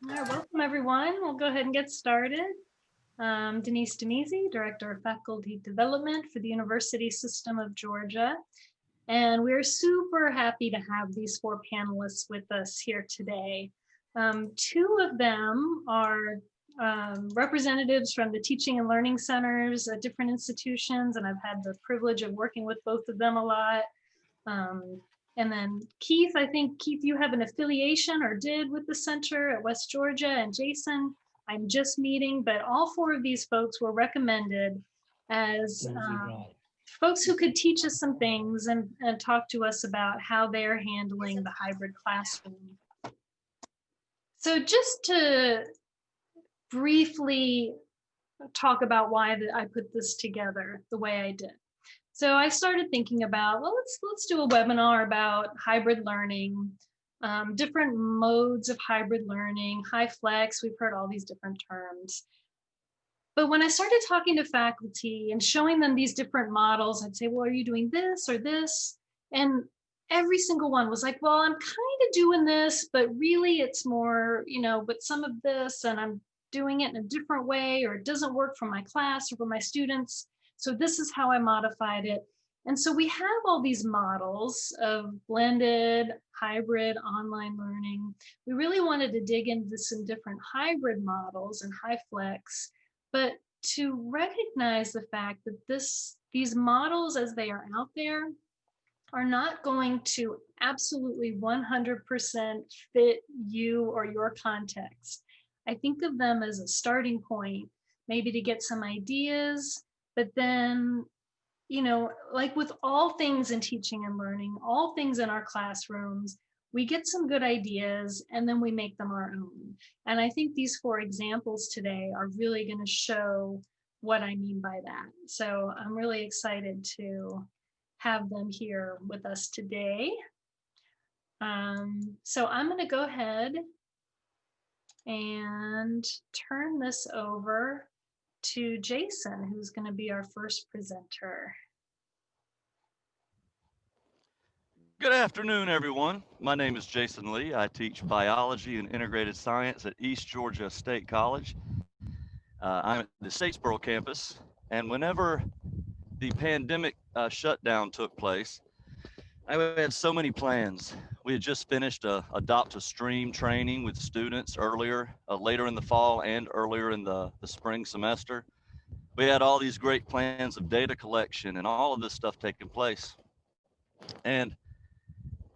All right, welcome everyone. We'll go ahead and get started. Denise Demisi, Director of Faculty Development for the University System of Georgia. And we're super happy to have these four panelists with us here today. Two of them are representatives from the teaching and learning centers at different institutions, and I've had the privilege of working with both of them a lot. And then Keith, I think, Keith, you have an affiliation or did with the center at West Georgia, and Jason, I'm just meeting, but all four of these folks were recommended as folks who could teach us some things and talk to us about how they're handling the hybrid classroom. So just to briefly talk about why I put this together the way I did. So I started thinking about, well, let's do a webinar about hybrid learning, different modes of hybrid learning, high flex, we've heard all these different terms. But when I started talking to faculty and showing them these different models, I'd say, well, are you doing this or this? And every single one was like, well, I'm kind of doing this, but really it's more, but some of this, and I'm doing it in a different way, or it doesn't work for my class or for my students. So this is how I modified it. And so we have all these models of blended, hybrid, online learning. We really wanted to dig into some different hybrid models and high flex, but to recognize the fact that these models as they are out there are not going to absolutely 100% fit you or your context. I think of them as a starting point, maybe to get some ideas, but then, like with all things in teaching and learning, all things in our classrooms, we get some good ideas and then we make them our own. And I think these four examples today are really going to show what I mean by that. So I'm really excited to have them here with us today. So I'm going to go ahead and turn this over to Jason, who's going to be our first presenter. Good afternoon, everyone. My name is Jason Lee. I teach biology and integrated science at East Georgia State College. I'm at the Statesboro campus, and whenever the pandemic shutdown took place, I had so many plans. We had just finished a adopt a stream training with students later in the fall and earlier in the spring semester. We had all these great plans of data collection and all of this stuff taking place. And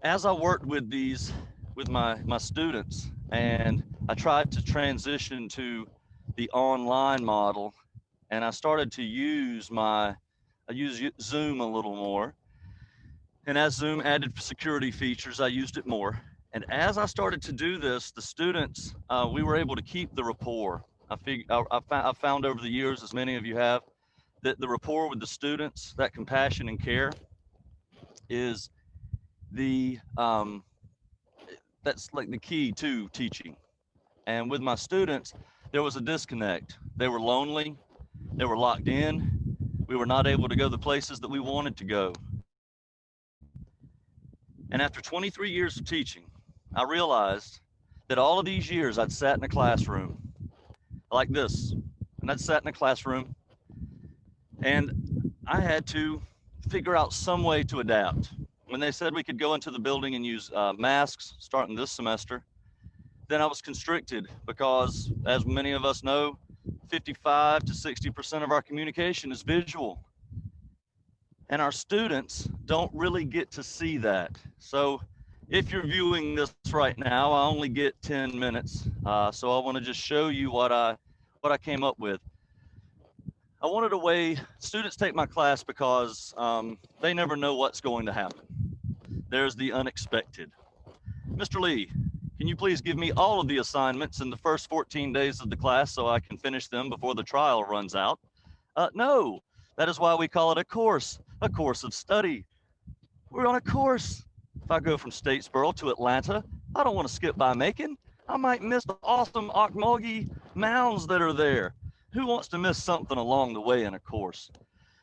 as I worked with my students, and I tried to transition to the online model, and I started to use Zoom a little more. And as Zoom added security features, I used it more. And as I started to do this, the students, we were able to keep the rapport. I found over the years, as many of you have, that the rapport with the students, that compassion and care, is the that's like the key to teaching. And with my students, there was a disconnect. They were lonely, they were locked in, we were not able to go the places that we wanted to go. And after 23 years of teaching, I realized that all of these years I'd sat in a classroom like this, and I'd sat in a classroom, and I had to figure out some way to adapt. When they said we could go into the building and use masks starting this semester, then I was constricted because, as many of us know, 55 to 60% of our communication is visual. And our students don't really get to see that. So if you're viewing this right now, I only get 10 minutes. So I want to just show you what I came up with. I wanted a way, students take my class because they never know what's going to happen. There's the unexpected. Mr. Lee, can you please give me all of the assignments in the first 14 days of the class so I can finish them before the trial runs out? No, that is why we call it a course of study. We're on a course. If I go from Statesboro to Atlanta, I don't want to skip by Macon. I might miss the awesome Ocmulgee mounds that are there. Who wants to miss something along the way in a course?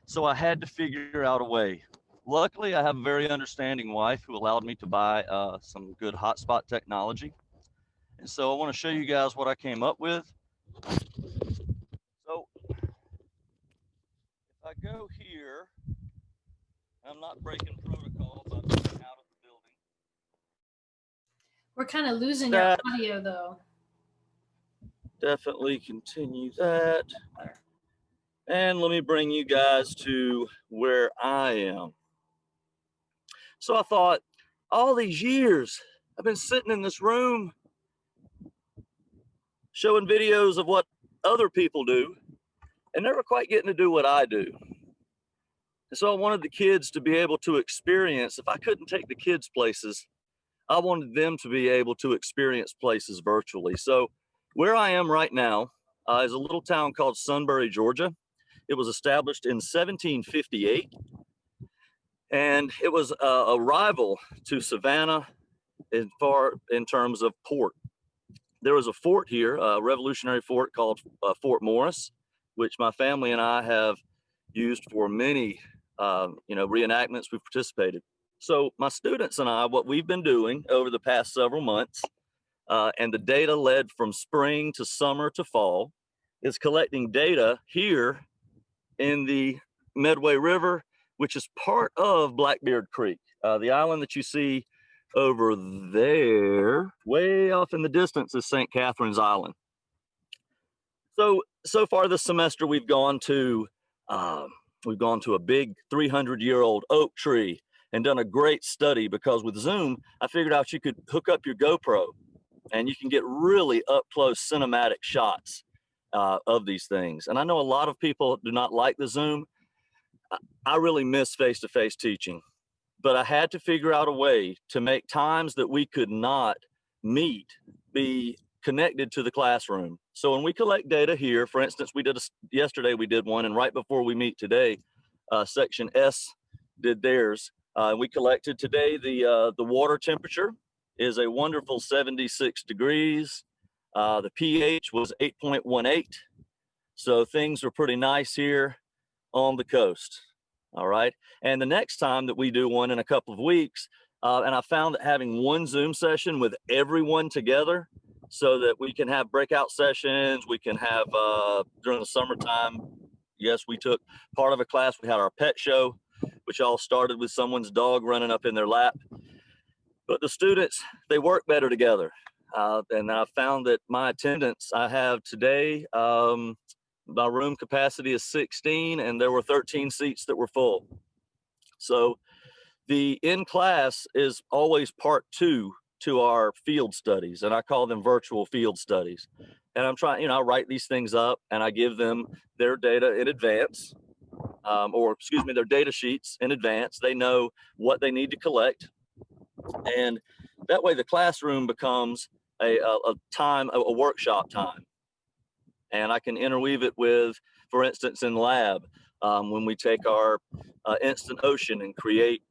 So I had to figure out a way. Luckily, I have a very understanding wife who allowed me to buy some good hotspot technology. And so I want to show you guys what I came up with. So if I go here, I'm not breaking protocol by going out of the building. We're kind of losing your audio though. Definitely continue that. And let me bring you guys to where I am. So I thought, all these years, I've been sitting in this room showing videos of what other people do and never quite getting to do what I do. And so I wanted the kids to be able to experience, if I couldn't take the kids places, I wanted them to be able to experience places virtually. So where I am right now is a little town called Sunbury, Georgia. It was established in 1758, and it was a rival to Savannah in terms of port. There was a fort here, a Revolutionary fort called Fort Morris, which my family and I have used for many reenactments we've participated. So my students and I, what we've been doing over the past several months, and the data led from spring to summer to fall, is collecting data here in the Medway River, which is part of Blackbeard Creek. The island that you see over there, way off in the distance, is St. Catherine's Island. So far this semester, we've gone to a big 300-year-old oak tree and done a great study, because with Zoom, I figured out you could hook up your GoPro and you can get really up close cinematic shots of these things. And I know a lot of people do not like the Zoom. I really miss face-to-face teaching, but I had to figure out a way to make times that we could not meet be connected to the classroom. So when we collect data here, for instance, yesterday we did one, and right before we meet today, section S did theirs. We collected today the water temperature is a wonderful 76 degrees. The pH was 8.18. So things are pretty nice here on the coast. All right. And the next time that we do one in a couple of weeks, and I found that having one Zoom session with everyone together, so that we can have breakout sessions, we can have during the summertime. Yes, we took part of a class. We had our pet show, which all started with someone's dog running up in their lap. But the students, they work better together. And I found that my attendance I have today, my room capacity is 16, and there were 13 seats that were full. So the in-class is always part two to our field studies, and I call them virtual field studies. And I'm trying, I write these things up and I give them their data in advance, their data sheets in advance. They know what they need to collect. And that way the classroom becomes a workshop time. And I can interweave it with, for instance, in lab, when we take our instant ocean and create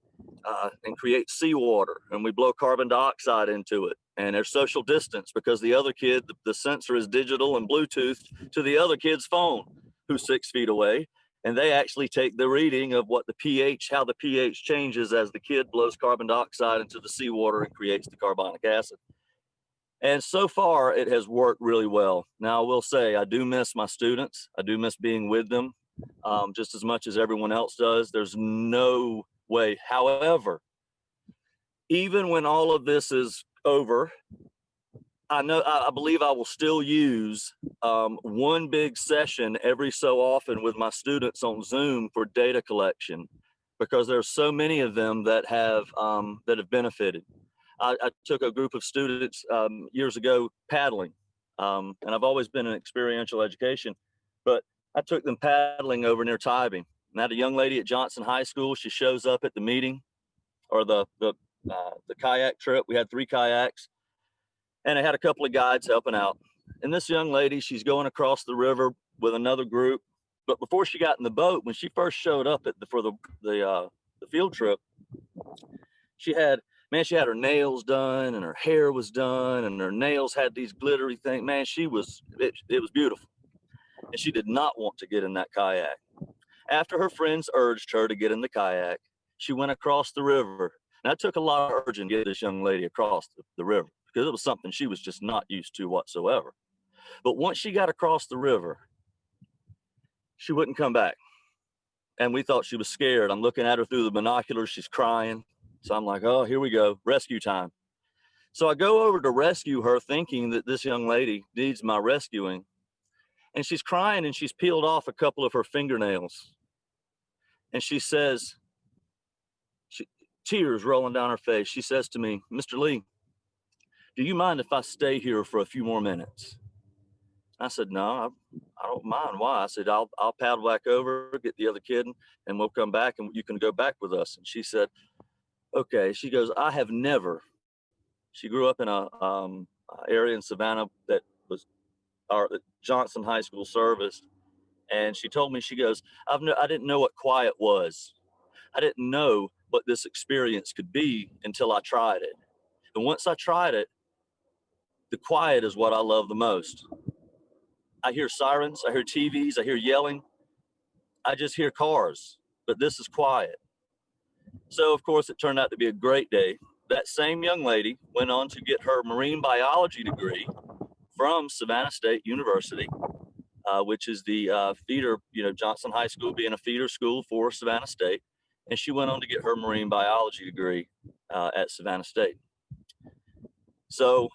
seawater, and we blow carbon dioxide into it, and there's social distance because the other kid, the sensor is digital and Bluetooth to the other kid's phone who's 6 feet away, and they actually take the reading of what the pH, how the pH changes as the kid blows carbon dioxide into the seawater and creates the carbonic acid. And so far it has worked really well. Now I will say I do miss my students. I do miss being with them just as much as everyone else does. There's no way. However, even when all of this is over, I believe I will still use one big session every so often with my students on Zoom for data collection, because there's so many of them that have benefited. I took a group of students years ago paddling, and I've always been in experiential education, but I took them paddling over near Tybing. And I had a young lady at Johnson High School. She shows up at the meeting, or the kayak trip. We had 3 kayaks, and I had a couple of guides helping out. And this young lady, she's going across the river with another group. But before she got in the boat, when she first showed up for the field trip, she had her nails done, and her hair was done, and her nails had these glittery things. Man, it was beautiful. And she did not want to get in that kayak. After her friends urged her to get in the kayak, she went across the river. Now, it took a lot of urging to get this young lady across the river, because it was something she was just not used to whatsoever. But once she got across the river, she wouldn't come back. And we thought she was scared. I'm looking at her through the binoculars. She's crying. So I'm like, oh, here we go. Rescue time. So I go over to rescue her, thinking that this young lady needs my rescuing. And she's crying, and she's peeled off a couple of her fingernails. And she says, tears rolling down her face, she says to me, Mr. Lee, do you mind if I stay here for a few more minutes? I said, no, I don't mind. Why? I said, I'll paddle back over, get the other kid, and we'll come back and you can go back with us. And she said, okay. She goes, I have never, she grew up in a area in Savannah that was our Johnson High School service. And she told me, she goes, I didn't know what quiet was. I didn't know what this experience could be until I tried it. And once I tried it, the quiet is what I love the most. I hear sirens, I hear TVs, I hear yelling. I just hear cars, but this is quiet. So of course it turned out to be a great day. That same young lady went on to get her marine biology degree from Savannah State University, which is the feeder, Johnson High School being a feeder school for Savannah State. And she went on to get her marine biology degree at Savannah State. So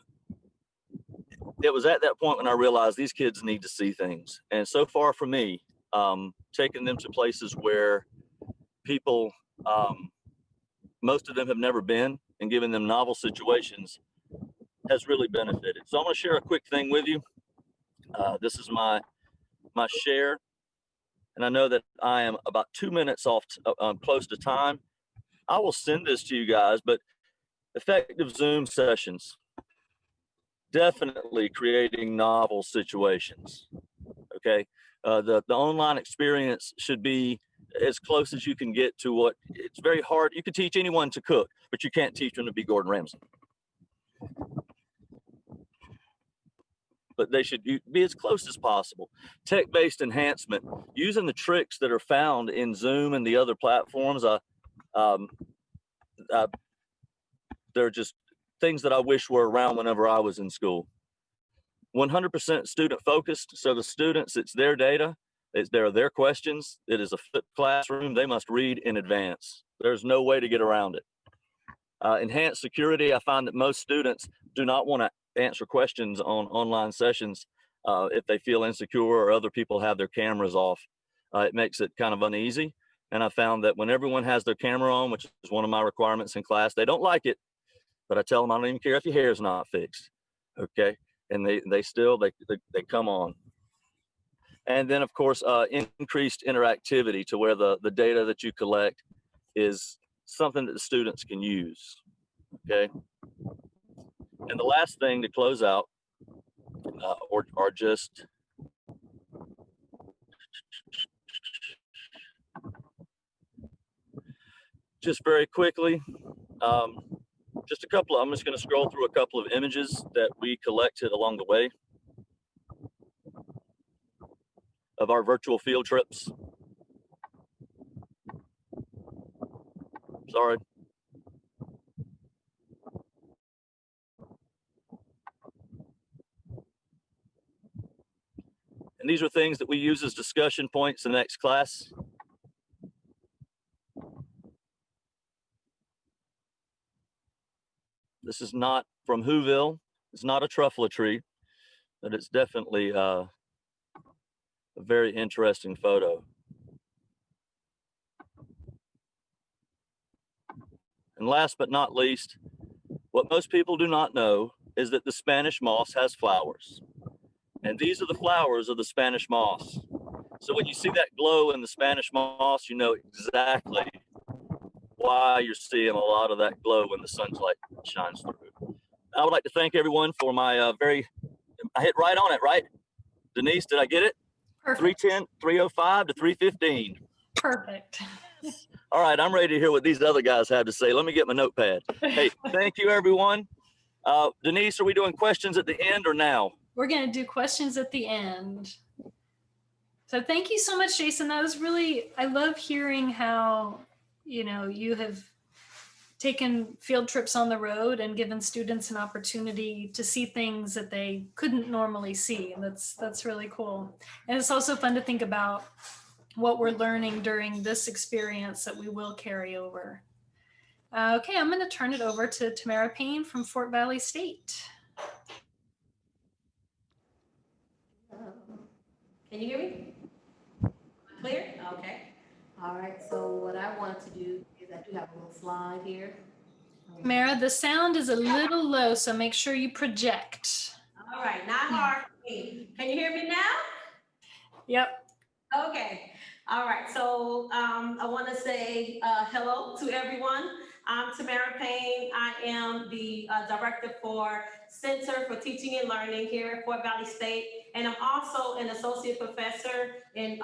it was at that point when I realized these kids need to see things. And so far for me, taking them to places where people, most of them have never been, and giving them novel situations has really benefited. So I'm going to share a quick thing with you. This is my share. And I know that I am about 2 minutes off, close to time. I will send this to you guys, but effective Zoom sessions, definitely creating novel situations, okay? The online experience should be as close as you can get to what, it's very hard. You can teach anyone to cook, but you can't teach them to be Gordon Ramsay. But they should be as close as possible. Tech-based enhancement, using the tricks that are found in Zoom and the other platforms. They're just things that I wish were around whenever I was in school. 100% student focused. So the students, it's their data, their questions. It is a flipped classroom. They must read in advance. There's no way to get around it. Enhanced security. I find that most students do not want to answer questions on online sessions if they feel insecure or other people have their cameras off. It makes it kind of uneasy. And I found that when everyone has their camera on, which is one of my requirements in class, they don't like it, but I tell them I don't even care if your hair is not fixed, okay? And they still come on. And then of course, increased interactivity to where the data that you collect is something that the students can use, okay? And the last thing to close out, or just very quickly, just a couple, I'm just going to scroll through a couple of images that we collected along the way of our virtual field trips. Sorry. And these are things that we use as discussion points in the next class. This is not from Whoville. It's not a truffle tree, but it's definitely a very interesting photo. And last but not least, what most people do not know is that the Spanish moss has flowers. And these are the flowers of the Spanish moss. So when you see that glow in the Spanish moss, you know exactly why you're seeing a lot of that glow when the sunlight shines through. I would like to thank everyone for my I hit right on it, right? Denise, did I get it? Perfect. 310, 305 to 315. Perfect. All right, I'm ready to hear what these other guys have to say. Let me get my notepad. Hey, thank you, everyone. Denise, are we doing questions at the end or now? We're going to do questions at the end. So thank you so much, Jason. That was really, I love hearing how, you have taken field trips on the road and given students an opportunity to see things that they couldn't normally see. And that's really cool. And it's also fun to think about what we're learning during this experience that we will carry over. Okay, I'm going to turn it over to Tamara Payne from Fort Valley State. Can you hear me? Clear? Okay. All right, so what I wanted to do is I do have a little slide here. Tamara, the sound is a little low, so make sure you project. All right, not hard for me. Can you hear me now? Yep. Okay. All right, so I want to say hello to everyone. I'm Tamara Payne. I am the director for Center for Teaching and Learning here at Fort Valley State, and I'm also an associate professor in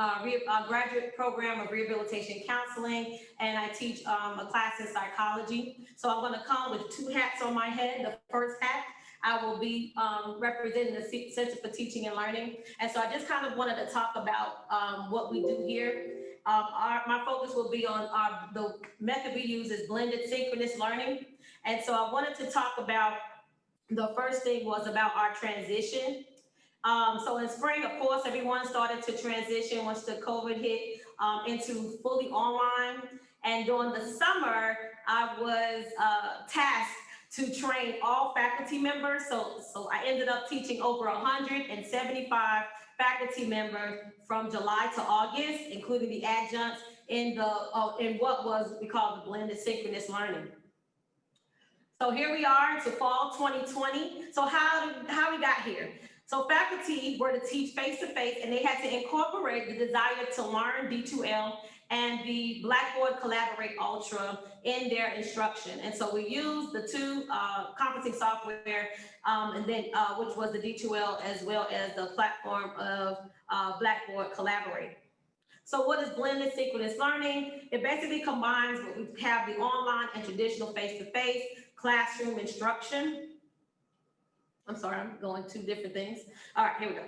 graduate program of rehabilitation counseling, and I teach a class in psychology. So I'm going to come with two hats on my head. The first hat, I will be representing the Center for Teaching and Learning. And so I just kind of wanted to talk about what we do here. My focus will be on the method we use is blended synchronous learning. And so I wanted to talk about, the first thing was about our transition. So in spring, of course, everyone started to transition once the COVID hit into fully online. And during the summer, I was tasked to train all faculty members. So I ended up teaching over 175 faculty members from July to August, including the adjuncts in what we call the blended synchronous learning. So here we are to fall 2020. So how we got here? So faculty were to teach face-to-face, and they had to incorporate the desire to learn D2L and the Blackboard Collaborate Ultra in their instruction. And so we used the two conferencing software, and then which was the D2L as well as the platform of Blackboard Collaborate. So what is blended synchronous learning? It basically combines what we have, the online and traditional face-to-face classroom instruction. I'm sorry, I'm going two different things. All right, here we go.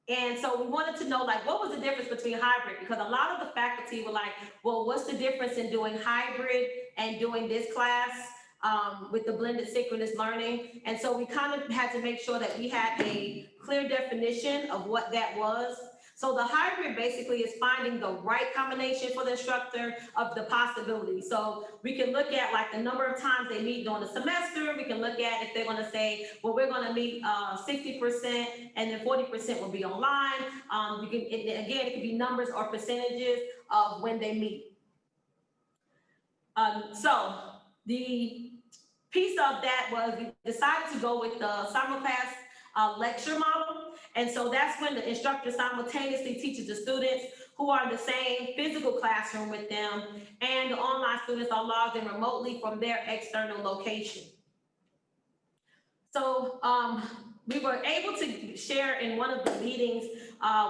And so we wanted to know, like, what was the difference between hybrid? Because a lot of the faculty were like, well, what's the difference in doing hybrid and doing this class with the blended synchronous learning? And so we kind of had to make sure that we had a clear definition of what that was. So the hybrid basically is finding the right combination for the instructor of the possibilities. So we can look at like the number of times they meet during the semester. We can look at if they're going to say, well, we're going to meet 60% and then 40% will be online. It could be numbers or percentages of when they meet. So the piece of that was we decided to go with the simulclass lecture model. And so that's when the instructor simultaneously teaches the students who are in the same physical classroom with them, and the online students are logged in remotely from their external location. So we were able to share in one of the meetings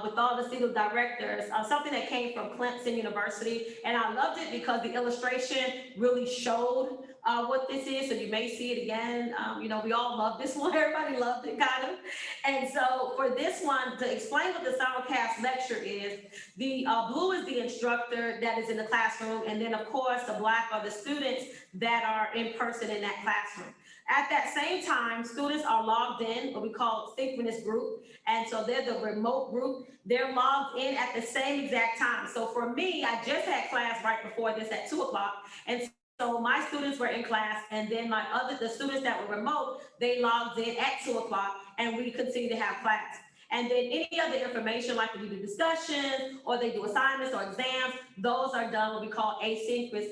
with all the single directors, something that came from Clemson University. And I loved it because the illustration really showed what this is. So you may see it again. You know, we all love this one. Everybody loved it, kind of. And so for this one, to explain what the simulcast lecture is, the blue is the instructor that is in the classroom. And then, of course, the black are the students that are in person in that classroom. At that same time, students are logged in, what we call synchronous group. And so they're the remote group. They're logged in at the same exact time. So for me, I just had class right before this at 2 o'clock. And so my students were in class, and then the students that were remote, they logged in at 2 o'clock, and we continue to have class. And then any other information, like when you do discussions or they do assignments or exams, those are done what we call asynchronous.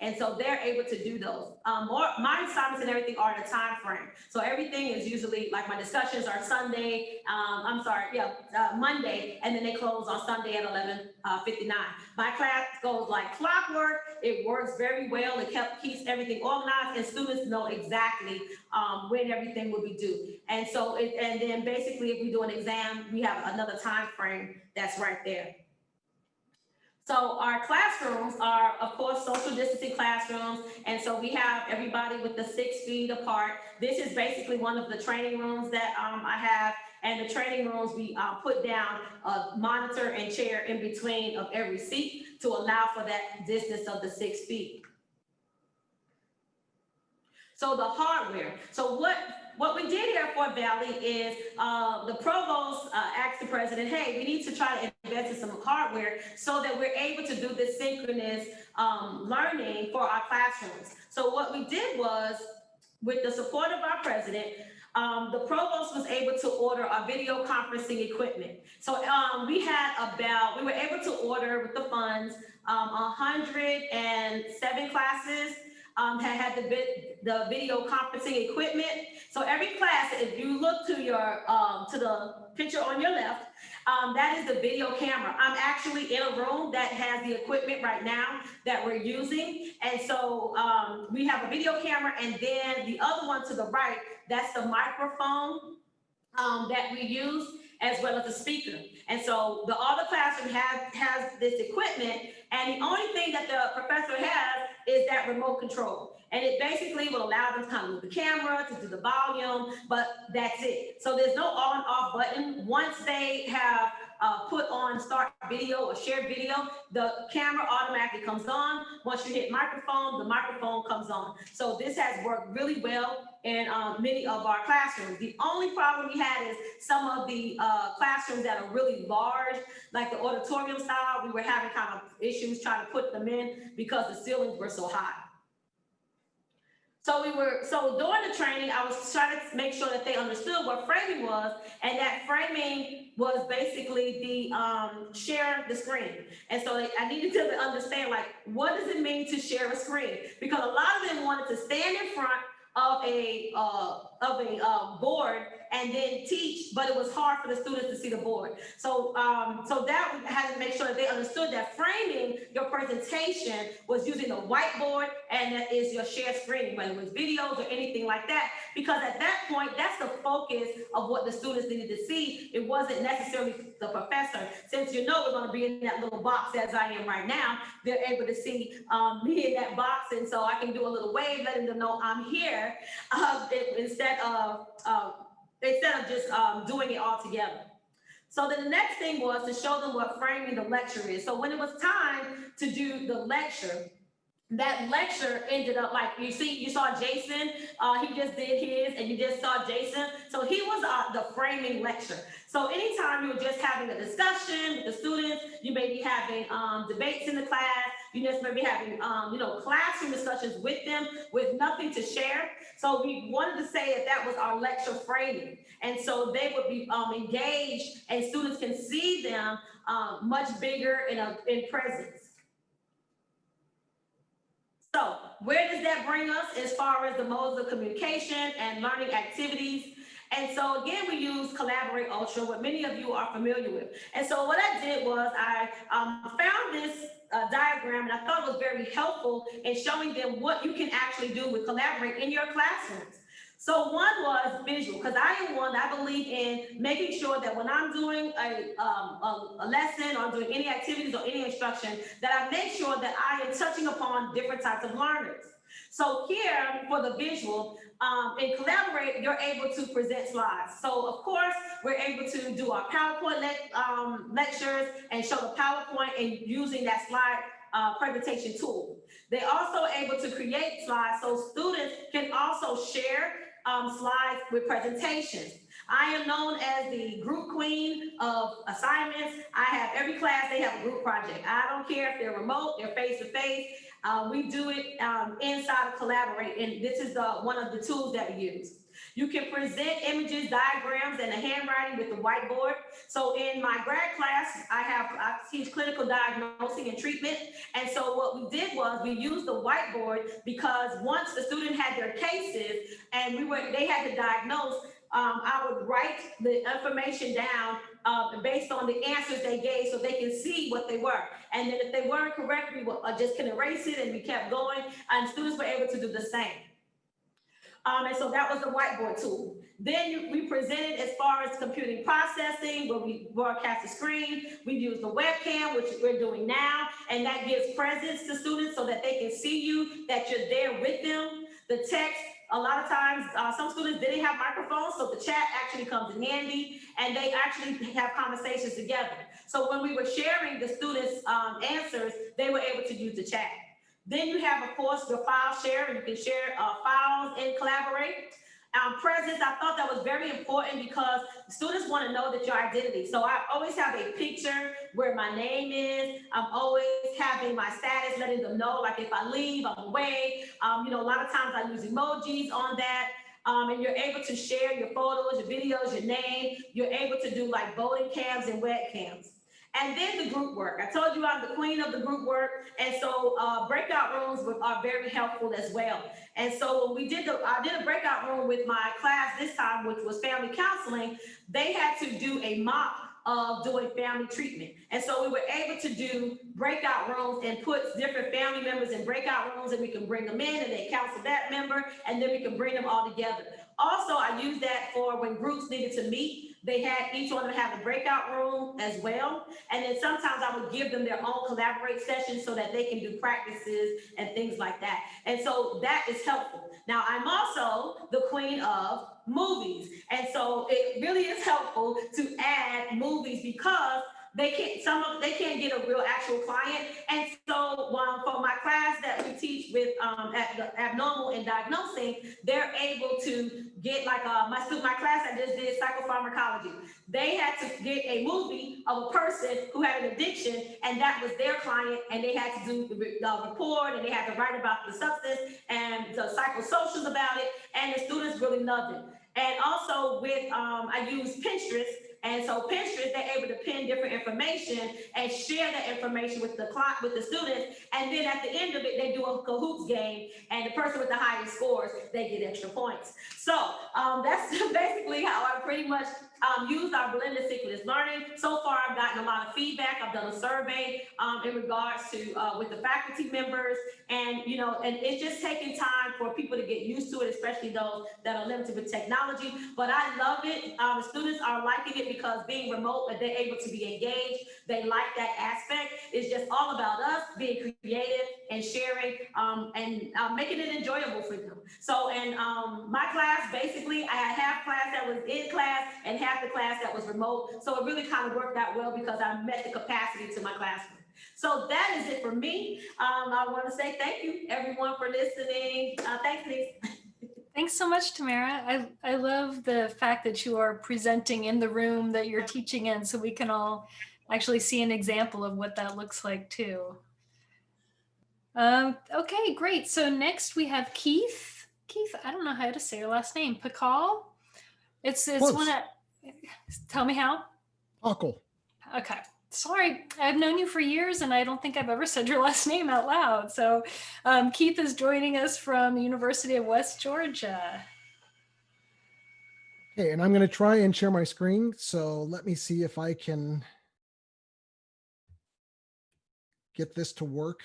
And so they're able to do those. My assignments and everything are in a time frame. So everything is usually, like my discussions are Monday, and then they close on Sunday at 11:59. My class goes like clockwork. It works very well. It keeps everything organized, and students know exactly when everything will be due. And so, and then basically, if we do an exam, we have another time frame that's right there. So our classrooms are, of course, social distancing classrooms. And so we have everybody with the 6 feet apart. This is basically one of the training rooms that I have And the training rooms, we put down a monitor and chair in between of every seat to allow for that distance of the 6 feet. So the hardware. So what we did here at Fort Valley is the provost asked the president, hey, we need to try to invest in some hardware so that we're able to do this synchronous learning for our classrooms. So what we did was, with the support of our president, the provost was able to order our video conferencing equipment. So we were able to order with the funds 107 classes had the video conferencing equipment. So every class, if you look to the picture on your left, that is the video camera. I'm actually in a room that has the equipment right now that we're using. And so we have a video camera, and then the other one to the right, that's the microphone that we use, as well as the speaker. And so all the classroom has this equipment, and the only thing that the professor has is that remote control. And it basically will allow them to kind of move the camera, to do the volume, but that's it. So there's no on and off button. Once they have put on start video or share video, the camera automatically comes on. Once you hit microphone, the microphone comes on. So this has worked really well in many of our classrooms. The only problem we had is some of the classrooms that are really large, like the auditorium style, we were having kind of issues trying to put them in because the ceilings were so high. So during the training, I was trying to make sure that they understood what framing was, and that framing was basically the share the screen. And so I needed them to understand, like, what does it mean to share a screen? Because a lot of them wanted to stand in front of a board and then teach, but it was hard for the students to see the board. So that we had to make sure that they understood that framing your presentation was using the whiteboard, and that is your shared screen, whether it was videos or anything like that, because at that point, that's the focus of what the students needed to see. It wasn't necessarily the professor. Since we're going to be in that little box as I am right now, they're able to see me in that box, and so I can do a little wave, letting them know I'm here, instead of just doing it all together. So then the next thing was to show them what framing the lecture is. So when it was time to do the lecture, that lecture ended up like, you saw Jason, he just did his, and you just saw Jason. So he was the framing lecture. So anytime you were just having a discussion with the students, you may be having debates in the class, you just may be having classroom discussions with them with nothing to share. So we wanted to say that was our lecture framing. And so they would be engaged, and students can see them much bigger in presence. So where does that bring us as far as the modes of communication and learning activities? And so again, we use Collaborate Ultra, what many of you are familiar with. And so what I did was I found this diagram, and I thought it was very helpful in showing them what you can actually do with Collaborate in your classrooms. So one was visual, because I believe in making sure that when I'm doing a lesson or doing any activities or any instruction, that I make sure that I am touching upon different types of learners. So here for the visual, in Collaborate, you're able to present slides. So of course, we're able to do our PowerPoint lectures and show the PowerPoint and using that slide presentation tool. They're also able to create slides so students can also share slides with presentations. I am known as the group queen of assignments. I have every class, they have a group project. I don't care if they're remote, they're face-to-face. We do it inside of Collaborate, and this is one of the tools that we use. You can present images, diagrams, and the handwriting with the whiteboard. So in my grad class, I teach clinical diagnosing and treatment. And so what we did was we used the whiteboard, because once the student had their cases and they had to diagnose, I would write the information down based on the answers they gave, so they can see what they were. And then if they weren't correct, we just can erase it, and we kept going, and students were able to do the same. And so that was the whiteboard tool. Then we presented as far as computing processing, where we broadcast the screen. We use the webcam, which we're doing now, and that gives presence to students so that they can see you, that you're there with them. The text A lot of times, some students didn't have microphones, so the chat actually comes in handy, and they actually have conversations together. So when we were sharing the students' answers, they were able to use the chat. Then you have, of course, your file share, and you can share files and collaborate. Presence, I thought that was very important because students want to know that your identity. So I always have a picture where my name is. I'm always having my status, letting them know, like if I leave, I'm away. You know, a lot of times I use emojis on that. And you're able to share your photos, your videos, your name. You're able to do like voting cams and webcams. And then the group work. I told you I'm the queen of the group work. And so breakout rooms are very helpful as well. And so when I did a breakout room with my class this time, which was family counseling, they had to do a mock of doing family treatment. And so we were able to do breakout rooms and put different family members in breakout rooms, and we can bring them in and they counsel that member, and then we can bring them all together. Also, I used that for when groups needed to meet. They had each one of them have a breakout room as well. And then sometimes I would give them their own collaborate sessions so that they can do practices and things like that. And so that is helpful. Now, I'm also the queen of movies. And so it really is helpful to add movies because they can't get a real actual client. And so for my class that we teach with at the abnormal and diagnosing, they're able to get like my class that just did psychopharmacology. They had to get a movie of a person who had an addiction, and that was their client, and they had to do the report, and they had to write about the substance and the psychosocials about it, and the students really loved it. And also with I use Pinterest. And so Pinterest, they're able to pin different information and share that information with the students. And then at the end of it, they do a Kahoots game, and the person with the highest scores, they get extra points. So that's basically how I pretty much used our blended synchronous learning. So far, I've gotten a lot of feedback. I've done a survey in regards to with the faculty members, and and it's just taking time for people to get used to it, especially those that are limited with technology. But I love it. The students are liking it because being remote, but they're able to be engaged. They like that aspect. It's just all about us being creative and sharing and making it enjoyable for them. So, and my class, basically, I had half class that was in class and half the class that was remote. So it really kind of worked out well because I met the capacity to my classroom. So that is it for me. I want to say thank you, everyone, for listening. Thanks, Denise. Thanks so much, Tamara. I love the fact that you are presenting in the room that you're teaching in, so we can all actually see an example of what that looks like too. Okay, great. So next we have Keith. Keith, I don't know how to say your last name. Pacholl? It's Close. one that, tell me how? Pacholl. Okay. Sorry, I've known you for years and I don't think I've ever said your last name out loud. So Keith is joining us from the University of West Georgia. Okay, and I'm going to try and share my screen. So let me see if I can get this to work.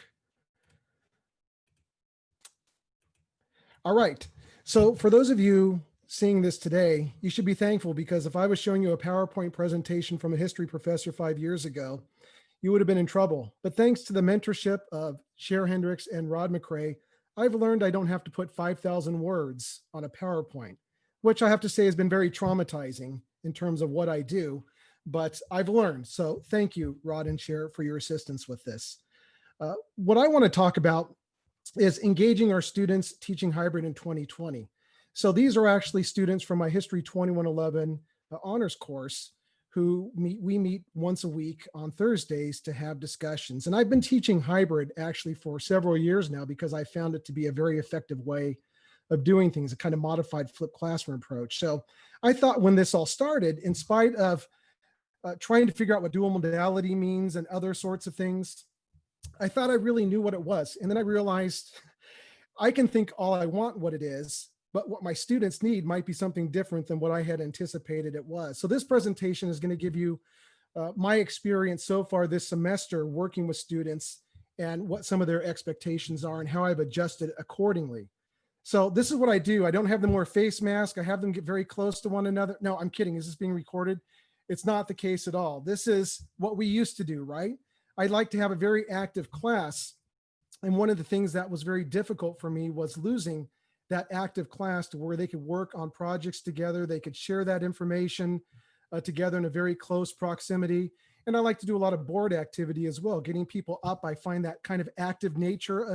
All right. So for those of you seeing this today, you should be thankful, because if I was showing you a PowerPoint presentation from a history professor 5 years ago, you would have been in trouble. But thanks to the mentorship of Cher Hendricks and Rod McRae, I've learned I don't have to put 5,000 words on a PowerPoint, which I have to say has been very traumatizing in terms of what I do, but I've learned. So thank you, Rod and Cher, for your assistance with this. What I want to talk about is engaging our students teaching hybrid in 2020. So these are actually students from my History 2111 honors course who we meet once a week on Thursdays to have discussions. And I've been teaching hybrid actually for several years now because I found it to be a very effective way of doing things, a kind of modified flipped classroom approach. So I thought when this all started, in spite of trying to figure out what dual modality means and other sorts of things, I thought I really knew what it was. And then I realized I can think all I want what it is, but what my students need might be something different than what I had anticipated it was. So this presentation is going to give you my experience so far this semester working with students and what some of their expectations are and how I've adjusted accordingly. So this is what I do. I don't have them wear face masks. I have them get very close to one another. No, I'm kidding. Is this being recorded? It's not the case at all. This is what we used to do, right? I'd like to have a very active class. And one of the things that was very difficult for me was losing that active class to where they could work on projects together. They could share that information together in a very close proximity. And I like to do a lot of board activity as well, getting people up. I find that kind of active nature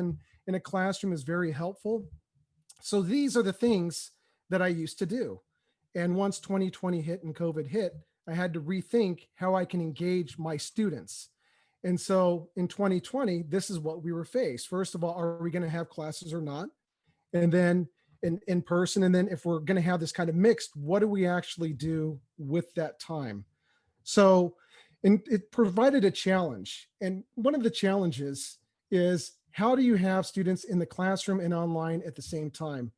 in a classroom is very helpful. So these are the things that I used to do. And once 2020 hit and COVID hit, I had to rethink how I can engage my students. And so in 2020, this is what we were faced. First of all, are we going to have classes or not? And then in person. And then if we're going to have this kind of mixed, what do we actually do with that time? So it provided a challenge. And one of the challenges is, how do you have students in the classroom and online at the same time?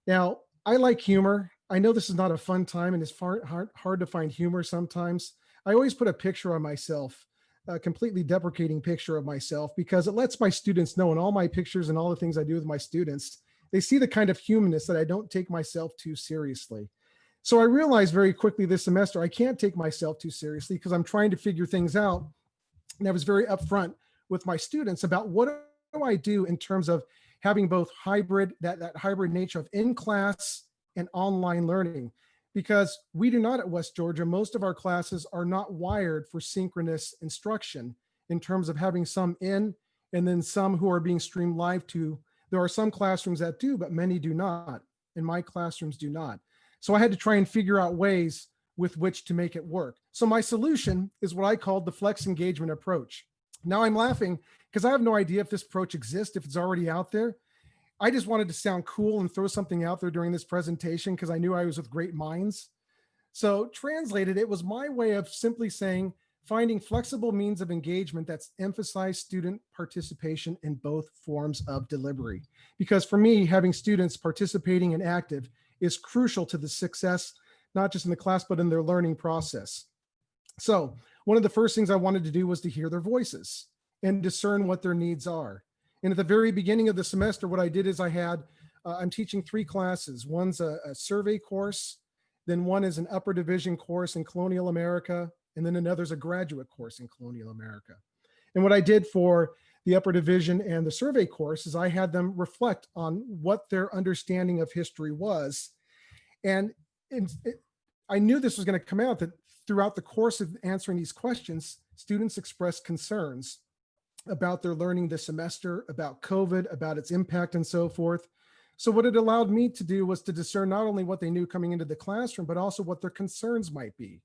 Now, I like humor. I know this is not a fun time and it's hard to find humor sometimes. I always put a picture of myself, a completely deprecating picture of myself, because it lets my students know in all my pictures and all the things I do with my students, they see the kind of humanness that I don't take myself too seriously. So I realized very quickly this semester, I can't take myself too seriously because I'm trying to figure things out. And I was very upfront with my students about what do I do in terms of having both hybrid, that hybrid nature of in-class and online learning, because we do not at West Georgia, most of our classes are not wired for synchronous instruction in terms of having some in and then some who are being streamed live to. There are some classrooms that do, but many do not, and my classrooms do not. So I had to try and figure out ways with which to make it work. So my solution is what I called the flex engagement approach. Now I'm laughing because I have no idea if this approach exists, if it's already out there. I just wanted to sound cool and throw something out there during this presentation because I knew I was with great minds. So translated, it was my way of simply saying, finding flexible means of engagement that's emphasized student participation in both forms of delivery. Because for me, having students participating and active is crucial to the success, not just in the class, but in their learning process. So one of the first things I wanted to do was to hear their voices and discern what their needs are. And at the very beginning of the semester, what I did is I'm teaching 3 classes. One's a survey course, then one is an upper division course in colonial America, and then another's a graduate course in colonial America. And what I did for the upper division and the survey course is I had them reflect on what their understanding of history was. And I knew this was going to come out, that throughout the course of answering these questions, students expressed concerns about their learning this semester, about COVID, about its impact and so forth. So what it allowed me to do was to discern not only what they knew coming into the classroom, but also what their concerns might be.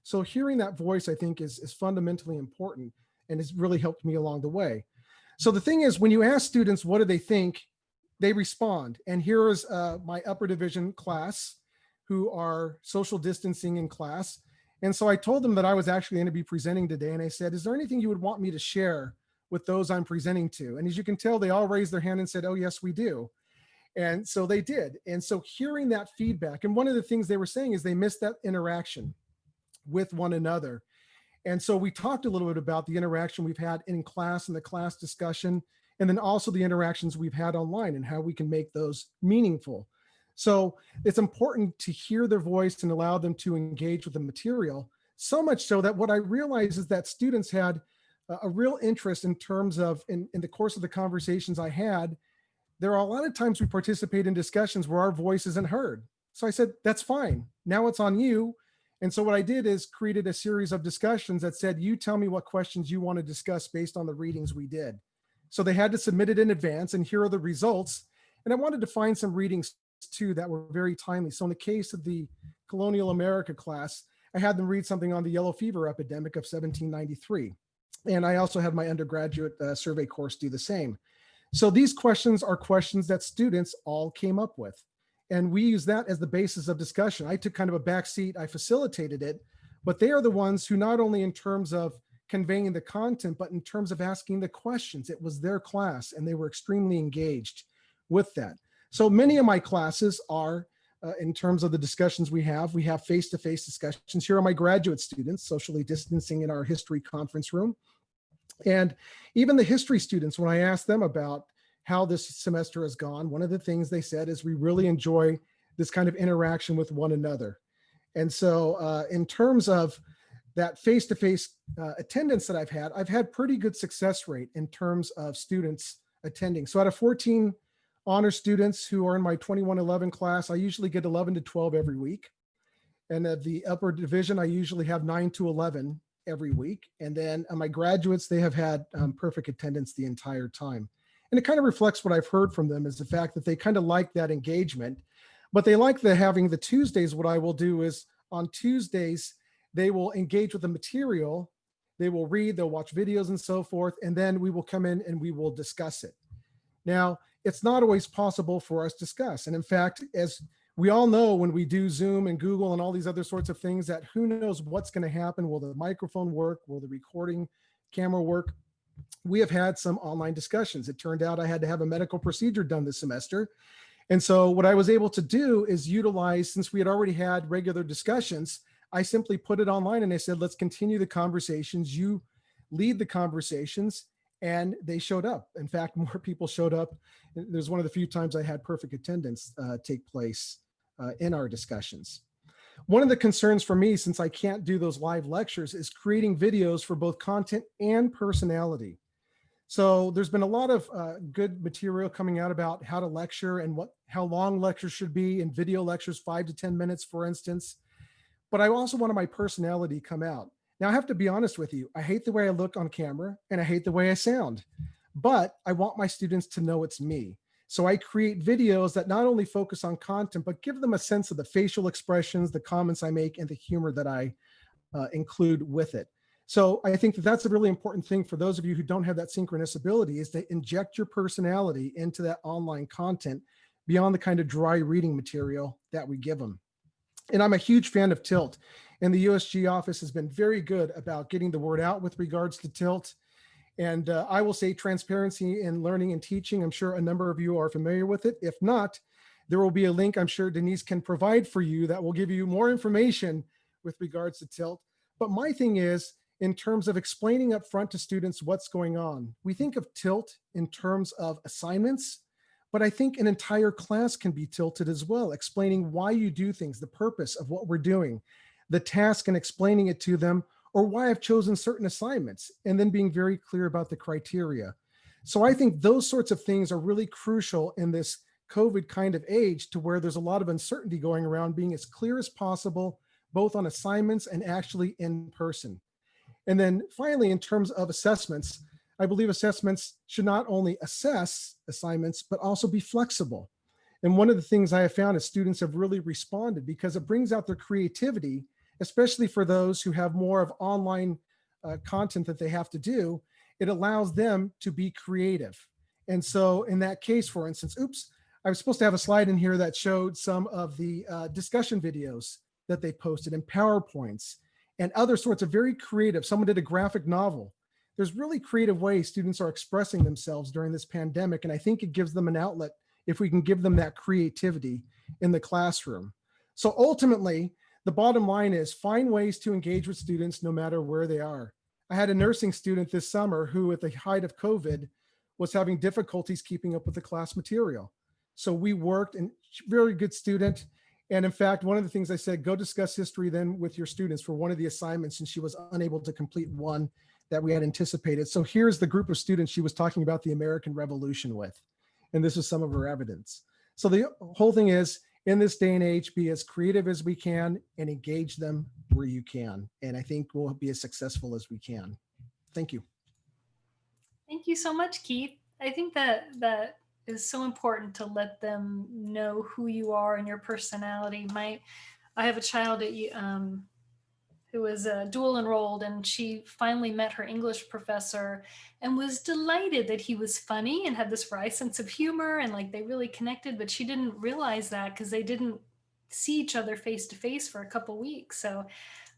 So hearing that voice, I think, is fundamentally important and has really helped me along the way. So the thing is, when you ask students, what do they think, they respond. And here is my upper division class who are social distancing in class. And so I told them that I was actually going to be presenting today. And I said, is there anything you would want me to share with those I'm presenting to? And as you can tell, they all raised their hand and said, oh, yes, we do. And so they did. And so hearing that feedback, and one of the things they were saying is they missed that interaction with one another. And so we talked a little bit about the interaction we've had in class and the class discussion, and then also the interactions we've had online and how we can make those meaningful. So it's important to hear their voice and allow them to engage with the material, so much so that what I realized is that students had a real interest in terms of, in the course of the conversations I had, there are a lot of times we participate in discussions where our voice isn't heard. So I said, that's fine. Now it's on you. And so what I did is created a series of discussions that said, you tell me what questions you want to discuss based on the readings we did. So they had to submit it in advance, and here are the results. And I wanted to find some readings too that were very timely. So in the case of the colonial America class, I had them read something on the yellow fever epidemic of 1793. And I also had my undergraduate survey course do the same. So these questions are questions that students all came up with. And we use that as the basis of discussion. I took kind of a back seat, I facilitated it, but they are the ones who, not only in terms of conveying the content, but in terms of asking the questions. It was their class and they were extremely engaged with that. So many of my classes are, in terms of the discussions we have face-to-face discussions. Here are my graduate students socially distancing in our history conference room. And even the history students, when I asked them about how this semester has gone, one of the things they said is we really enjoy this kind of interaction with one another. And so in terms of that face-to-face attendance that I've had pretty good success rate in terms of students attending. So out of 14 Honor students who are in my 2111 class, I usually get 11 to 12 every week. And at the upper division, I usually have 9 to 11 every week. And then my graduates, they have had perfect attendance the entire time. And it kind of reflects what I've heard from them, is the fact that they kind of like that engagement, but they like having the Tuesdays. What I will do is on Tuesdays, they will engage with the material, they will read, they'll watch videos and so forth, and then we will come in and we will discuss it. Now, it's not always possible for us to discuss. And in fact, as we all know, when we do Zoom and Google and all these other sorts of things, that who knows what's going to happen. Will the microphone work? Will the recording camera work? We have had some online discussions. It turned out I had to have a medical procedure done this semester. And so what I was able to do is utilize, since we had already had regular discussions, I simply put it online and I said, let's continue the conversations. You lead the conversations. And they showed up. In fact, more people showed up. There's one of the few times I had perfect attendance take place in our discussions. One of the concerns for me, since I can't do those live lectures, is creating videos for both content and personality. So there's been a lot of good material coming out about how to lecture and how long lectures should be, in video lectures, 5 to 10 minutes, for instance. But I also wanted my personality to come out. Now, I have to be honest with you. I hate the way I look on camera and I hate the way I sound, but I want my students to know it's me. So I create videos that not only focus on content, but give them a sense of the facial expressions, the comments I make, and the humor that I include with it. So I think that that's a really important thing for those of you who don't have that synchronous ability, is to inject your personality into that online content beyond the kind of dry reading material that we give them. And I'm a huge fan of Tilt. And the USG office has been very good about getting the word out with regards to Tilt. And I will say transparency in learning and teaching. I'm sure a number of you are familiar with it. If not, there will be a link I'm sure Denise can provide for you that will give you more information with regards to Tilt. But my thing is, in terms of explaining up front to students what's going on, we think of Tilt in terms of assignments, but I think an entire class can be tilted as well, explaining why you do things, the purpose of what we're doing, the task, and explaining it to them, or why I've chosen certain assignments, and then being very clear about the criteria. So I think those sorts of things are really crucial in this COVID kind of age, to where there's a lot of uncertainty going around, being as clear as possible, both on assignments and actually in person. And then finally, in terms of assessments, I believe assessments should not only assess assignments, but also be flexible. And one of the things I have found is students have really responded, because it brings out their creativity, especially for those who have more of online content that they have to do. It allows them to be creative. And so in that case, for instance, I was supposed to have a slide in here that showed some of the discussion videos that they posted, and PowerPoints and other sorts of very creative. Someone did a graphic novel. There's really creative ways students are expressing themselves during this pandemic. And I think it gives them an outlet if we can give them that creativity in the classroom. So ultimately, the bottom line is find ways to engage with students no matter where they are. I had a nursing student this summer who, at the height of COVID, was having difficulties keeping up with the class material. So we worked, and very good student. And in fact, one of the things I said, go discuss history then with your students for one of the assignments, and she was unable to complete one that we had anticipated. So here's the group of students she was talking about the American Revolution with. And this is some of her evidence. So the whole thing is, in this day and age, be as creative as we can and engage them where you can. And I think we'll be as successful as we can. Thank you. Thank you so much, Keith. I think that is so important, to let them know who you are and your personality. I have a child at who was dual enrolled, and she finally met her English professor and was delighted that he was funny and had this wry sense of humor, and like they really connected, but she didn't realize that because they didn't see each other face to face for a couple weeks. So,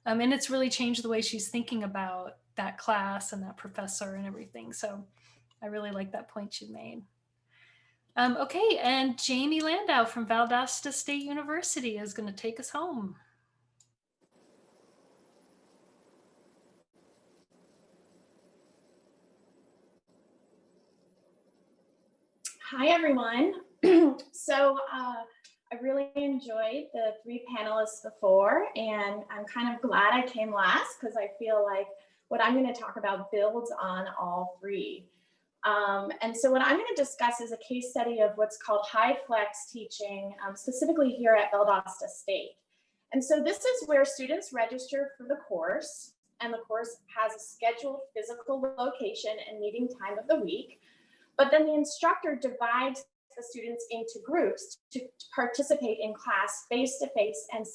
and it's really changed the way she's thinking about that class and that professor and everything. So I really like that point you made. Okay, and Jamie Landau from Valdosta State University is going to take us home. Hi, everyone. So I really enjoyed the 3 panelists before, and I'm kind of glad I came last, because I feel like what I'm going to talk about builds on all 3. And so what I'm going to discuss is a case study of what's called high flex teaching, specifically here at Valdosta State. And so this is where students register for the course, and the course has a scheduled physical location and meeting time of the week. But then the instructor divides the students into groups to participate in class face-to-face and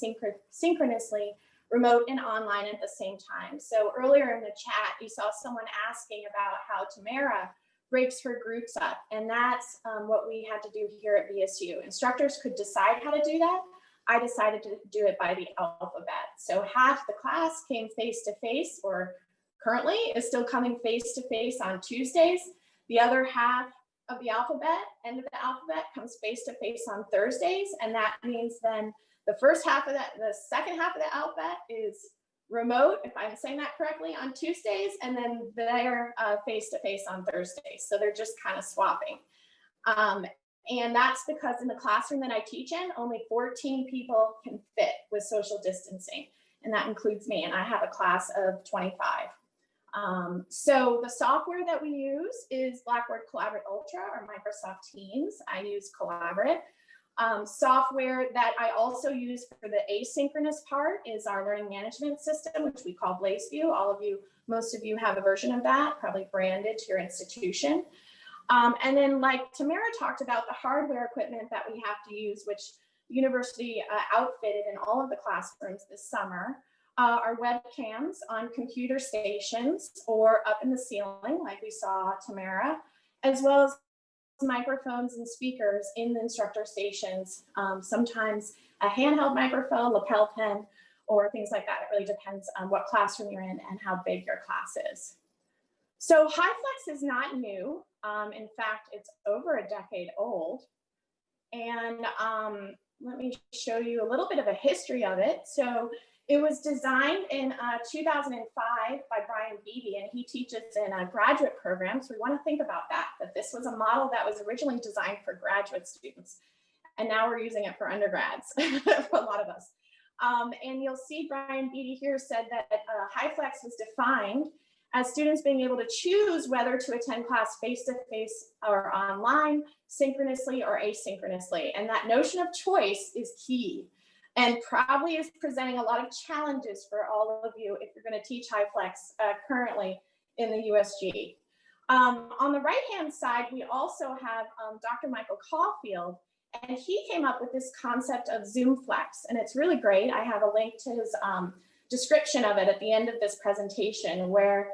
synchronously, remote and online at the same time. So earlier in the chat, you saw someone asking about how Tamara breaks her groups up, and that's what we had to do here at VSU. Instructors could decide how to do that. I decided to do it by the alphabet. So half the class came face-to-face, or currently is still coming face-to-face on Tuesdays. The other half of the alphabet, end of the alphabet, comes face-to-face on Thursdays. And that means then the first half of that, the second half of the alphabet is remote, if I'm saying that correctly, on Tuesdays, and then they're face-to-face on Thursdays. So they're just kind of swapping. And that's because in the classroom that I teach in, only 14 people can fit with social distancing. And that includes me, and I have a class of 25. So the software that we use is Blackboard Collaborate Ultra or Microsoft Teams. I use Collaborate. Software that I also use for the asynchronous part is our learning management system, which we call BlazeView. All of you, most of you have a version of that, probably branded to your institution. And then like Tamara talked about, the hardware equipment that we have to use, which the university outfitted in all of the classrooms this summer, are webcams on computer stations or up in the ceiling, like we saw Tamara, as well as microphones and speakers in the instructor stations, sometimes a handheld microphone, lapel pen, or things like that. It really depends on what classroom you're in and how big your class is. So HyFlex is not new. In fact, it's over a decade old. And let me show you a little bit of a history of it. So it was designed in 2005 by Brian Beebe, and he teaches in a graduate program. So we want to think about that this was a model that was originally designed for graduate students. And now we're using it for undergrads, for a lot of us. And you'll see Brian Beebe here said that HyFlex was defined as students being able to choose whether to attend class face-to-face or online, synchronously or asynchronously. And that notion of choice is key and probably is presenting a lot of challenges for all of you if you're going to teach HyFlex currently in the USG. On the right-hand side, we also have Dr. Michael Caulfield, and he came up with this concept of ZoomFlex, and it's really great. I have a link to his description of it at the end of this presentation, where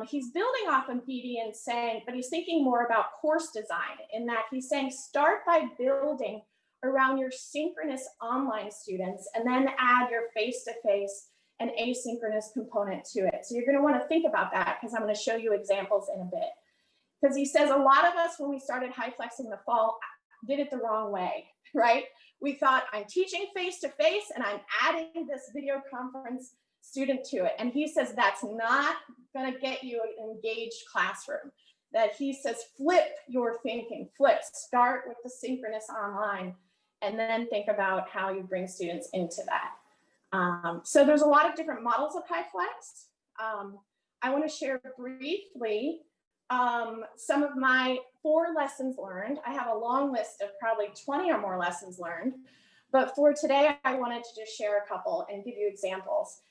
he's building off of BD and saying, but he's thinking more about course design, in that he's saying start by building around your synchronous online students and then add your face-to-face and asynchronous component to it. So you're going to want to think about that, because I'm going to show you examples in a bit. Because he says a lot of us, when we started HyFlex in the fall, did it the wrong way, right? We thought, I'm teaching face-to-face and I'm adding this video conference student to it. And he says that's not going to get you an engaged classroom. That he says flip your thinking, start with the synchronous online and then think about how you bring students into that. So there's a lot of different models of HyFlex. I want to share briefly some of my 4 lessons learned. I have a long list of probably 20 or more lessons learned, but for today, I wanted to just share a couple and give you examples.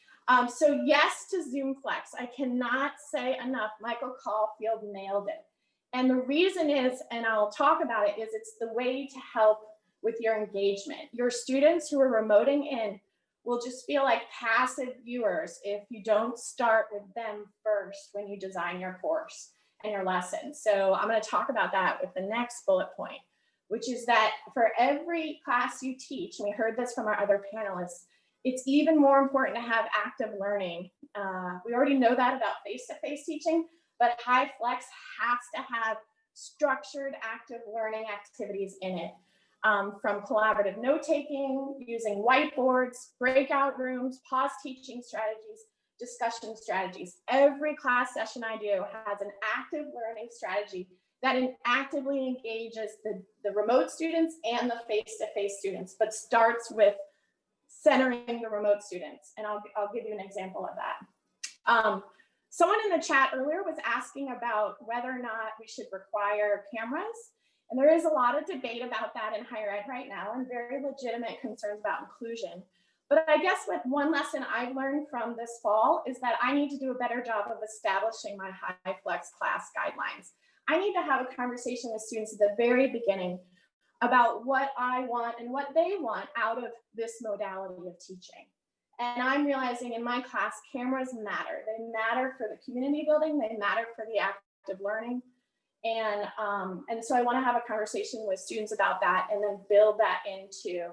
So yes to ZoomFlex. I cannot say enough, Michael Caulfield nailed it. And the reason is, and I'll talk about it, is it's the way to help with your engagement. Your students who are remoting in will just feel like passive viewers if you don't start with them first when you design your course and your lesson. So I'm going to talk about that with the next bullet point, which is that for every class you teach, and we heard this from our other panelists, it's even more important to have active learning. We already know that about face-to-face teaching, but HyFlex has to have structured active learning activities in it. From collaborative note-taking, using whiteboards, breakout rooms, pause teaching strategies, discussion strategies. Every class session I do has an active learning strategy that actively engages the remote students and the face-to-face students, but starts with centering the remote students. And I'll give you an example of that. Someone in the chat earlier was asking about whether or not we should require cameras. And there is a lot of debate about that in higher ed right now, and very legitimate concerns about inclusion. But I guess one lesson I've learned from this fall is that I need to do a better job of establishing my high flex class guidelines. I need to have a conversation with students at the very beginning about what I want and what they want out of this modality of teaching. And I'm realizing in my class, cameras matter. They matter for the community building. They matter for the active learning. And so I want to have a conversation with students about that and then build that into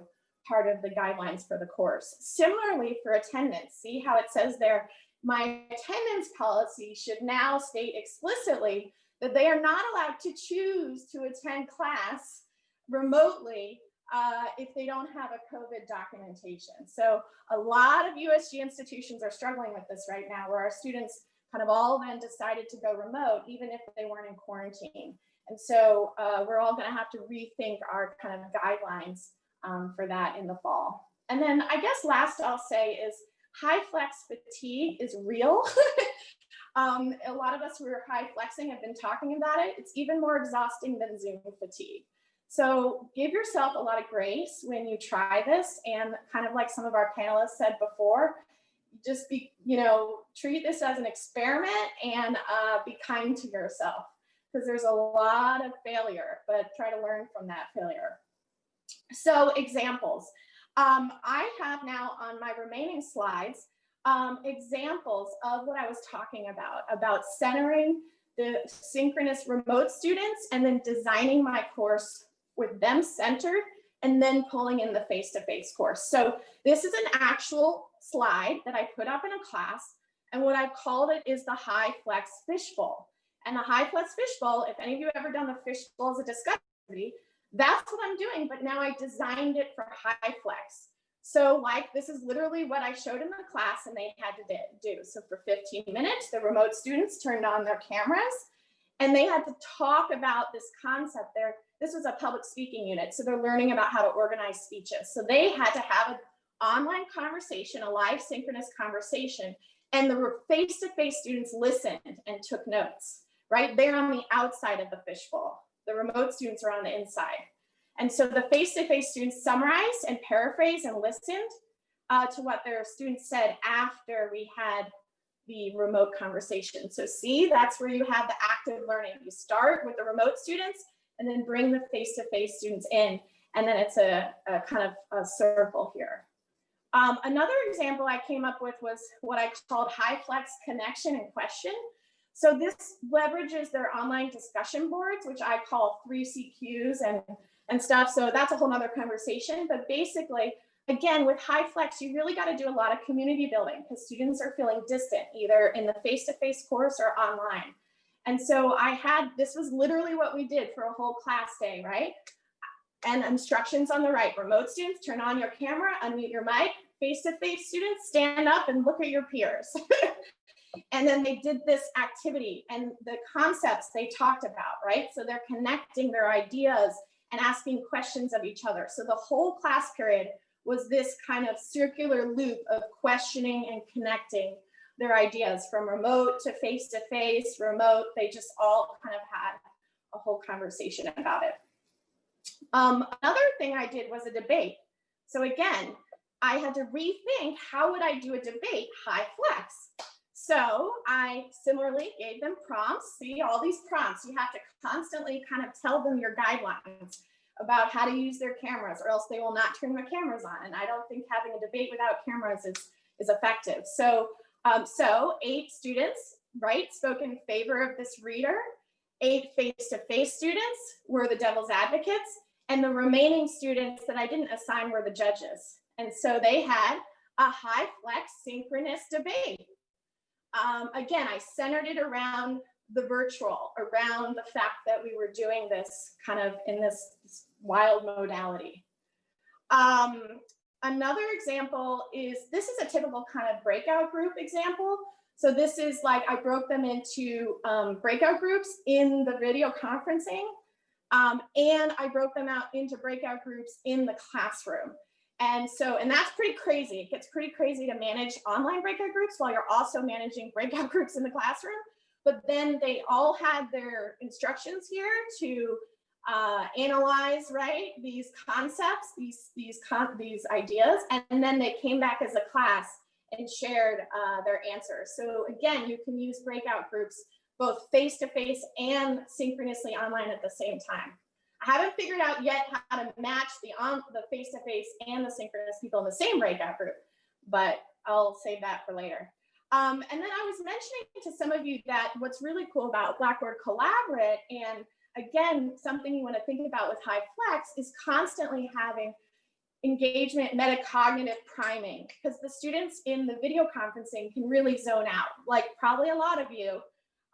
part of the guidelines for the course. Similarly for attendance, see how it says there, my attendance policy should now state explicitly that they are not allowed to choose to attend class remotely if they don't have a COVID documentation. So a lot of USG institutions are struggling with this right now, where our students kind of all then decided to go remote, even if they weren't in quarantine. And so we're all gonna have to rethink our kind of guidelines for that in the fall. And then I guess last I'll say is high flex fatigue is real. A lot of us who are high flexing have been talking about it. It's even more exhausting than Zoom fatigue. So give yourself a lot of grace when you try this, and kind of like some of our panelists said before, just be, treat this as an experiment and be kind to yourself, because there's a lot of failure, but try to learn from that failure. So examples. I have now on my remaining slides examples of what I was talking about centering the synchronous remote students and then designing my course with them centered and then pulling in the face-to-face course. So this is an actual slide that I put up in a class, and what I've called it is the high flex fishbowl. And the high flex fishbowl, if any of you have ever done the fishbowl as a discussion activity, that's what I'm doing, but now I designed it for high flex. So like, this is literally what I showed in the class and they had to do. So for 15 minutes, the remote students turned on their cameras and they had to talk about this concept there. This was a public speaking unit, so they're learning about how to organize speeches. So they had to have an online conversation, a live synchronous conversation, and the face-to-face students listened and took notes, right? They're on the outside of the fishbowl. The remote students are on the inside. And so the face-to-face students summarized and paraphrased and listened to what their students said after we had the remote conversation. So see, that's where you have the active learning. You start with the remote students and then bring the face-to-face students in. And then it's a kind of a circle here. Another example I came up with was what I called high flex connection and question. So this leverages their online discussion boards, which I call 3CQs and stuff. So that's a whole nother conversation. But basically, again, with high flex, you really got to do a lot of community building because students are feeling distant, either in the face-to-face course or online. And so this was literally what we did for a whole class day, right? And instructions on the right. Remote students, turn on your camera, unmute your mic. Face-to-face students, stand up and look at your peers. And then they did this activity and the concepts they talked about, right? So they're connecting their ideas and asking questions of each other. So the whole class period was this kind of circular loop of questioning and connecting their ideas from remote to face-to-face, remote. They just all kind of had a whole conversation about it. Another thing I did was a debate. So again, I had to rethink, how would I do a debate high flex? So I similarly gave them prompts. See, all these prompts, you have to constantly kind of tell them your guidelines about how to use their cameras, or else they will not turn their cameras on. And I don't think having a debate without cameras is effective. So 8 students, right, spoke in favor of this reader. 8 face-to-face students were the devil's advocates, and the remaining students that I didn't assign were the judges. And so they had a high flex synchronous debate. Again, I centered it around the virtual, around the fact that we were doing this kind of in this wild modality. Another example is, this is a typical kind of breakout group example. So this is like, I broke them into breakout groups in the video conferencing, and I broke them out into breakout groups in the classroom. And that's pretty crazy. It gets pretty crazy to manage online breakout groups while you're also managing breakout groups in the classroom. But then they all had their instructions here to analyze, right, these concepts, these ideas, and then they came back as a class and shared their answers. So again, you can use breakout groups both face-to-face and synchronously online at the same time. I haven't figured out yet how to match the face-to-face and the synchronous people in the same breakout group, but I'll save that for later. And then I was mentioning to some of you that what's really cool about Blackboard Collaborate, and again, something you want to think about with HyFlex, is constantly having engagement metacognitive priming, because the students in the video conferencing can really zone out. Like probably a lot of you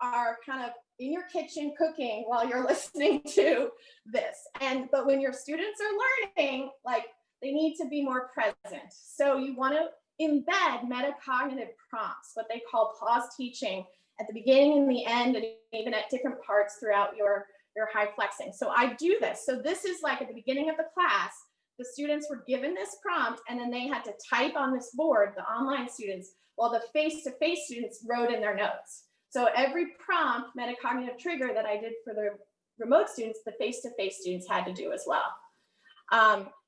are kind of in your kitchen cooking while you're listening to this. But when your students are learning, like they need to be more present. So you want to embed metacognitive prompts, what they call pause teaching, at the beginning and the end, and even at different parts throughout your HyFlexing. So I do this. So this is like at the beginning of the class, the students were given this prompt and then they had to type on this board, the online students, while the face-to-face students wrote in their notes. So every prompt metacognitive trigger that I did for the remote students, the face-to-face students had to do as well.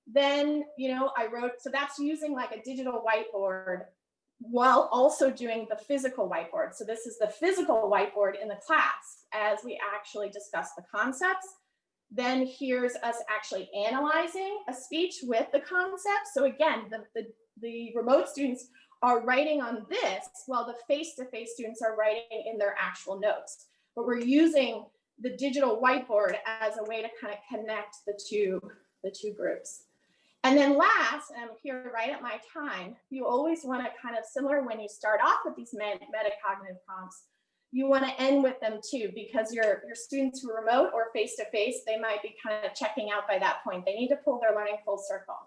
Then, I wrote, so that's using like a digital whiteboard while also doing the physical whiteboard. So this is the physical whiteboard in the class as we actually discuss the concepts. Then here's us actually analyzing a speech with the concept. So again, the remote students are writing on this while the face-to-face students are writing in their actual notes. But we're using the digital whiteboard as a way to kind of connect the two groups. And then last, and I'm here right at my time, you always want to kind of similar when you start off with these metacognitive prompts, you want to end with them too, because your students who are remote or face-to-face, they might be kind of checking out by that point. They need to pull their learning full circle.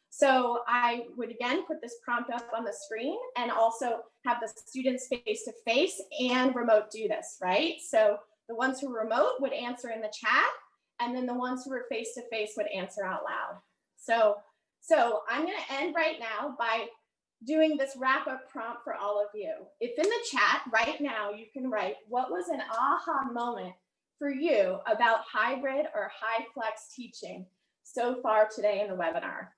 So I would again put this prompt up on the screen and also have the students face-to-face and remote do this, right? So the ones who are remote would answer in the chat, and then the ones who are face-to-face would answer out loud. So I'm going to end right now by doing this wrap-up prompt for all of you. If in the chat right now you can write, what was an aha moment for you about hybrid or HyFlex teaching so far today in the webinar?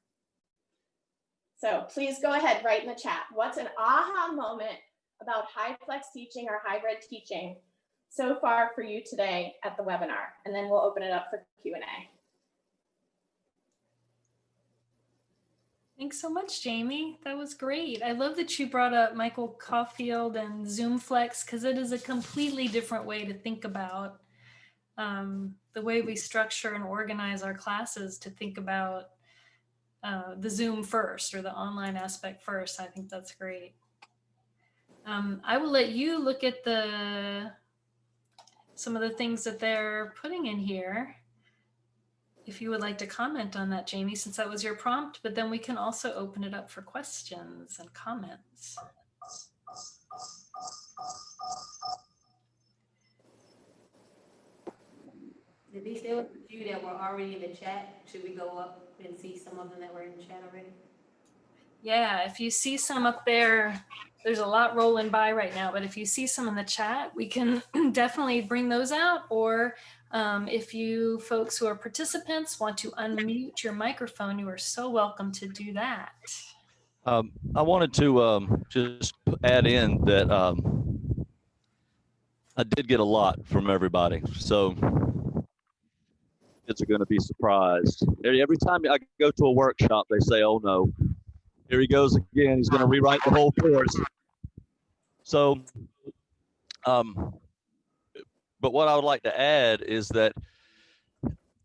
So please go ahead, write in the chat. What's an aha moment about HyFlex teaching or hybrid teaching so far for you today at the webinar? And then we'll open it up for Q&A. Thanks so much, Jamie. That was great. I love that you brought up Michael Caulfield and ZoomFlex, because it is a completely different way to think about the way we structure and organize our classes, to think about the Zoom first or the online aspect first. I think that's great. I will let you look at some of the things that they're putting in here, if you would like to comment on that, Jamie, since that was your prompt, but then we can also open it up for questions and comments. Did these there were a few that were already in the chat? Should we go up and see some of them that were in the chat already? Yeah, if you see some up there, there's a lot rolling by right now, but if you see some in the chat, we can definitely bring those out. Or if you folks who are participants want to unmute your microphone, you are so welcome to do that. I wanted to just add in that I did get a lot from everybody, so kids are going to be surprised. Every time I go to a workshop, they say, "Oh no, here he goes again. He's going to rewrite the whole course." So, but what I would like to add is that,